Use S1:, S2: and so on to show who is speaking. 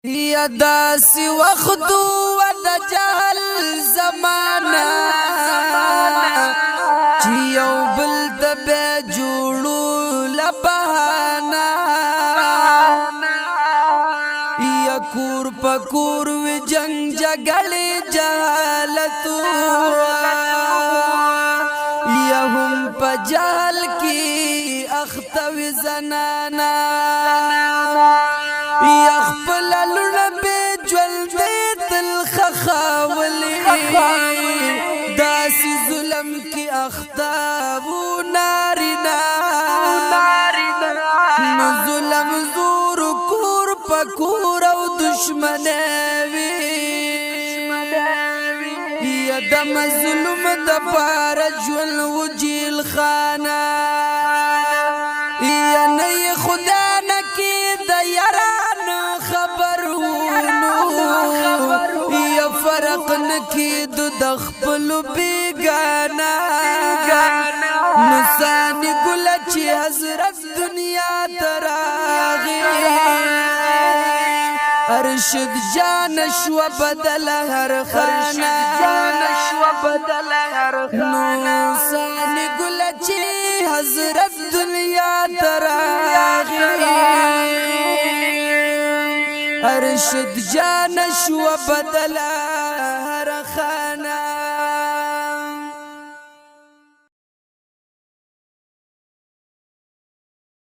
S1: یا داسی وختو و د جهل زمانہ چی یو بل د بے جوړو لبهانا یا کور پکور و جنگ جګړې جهالتو یا هم په جهل کې اختوي زنانا یا خپل لونه به جول دې تل خخاولي داسې ظلم کې اختابو نارینا نو ظلم زور کور پکور او دشمنه وي یا د مظلوم د پار جول وجیل خانه یا نه خدا نکی د یاران خبرونو یا فرق نکی د خپل بیگانا نسانی گل چی حضرت دنیا تراغی ارشد جان شو بدل هر خانه نسانی گل چی حضرت دنیا تراغی ارشد جان شو بدل هر خانه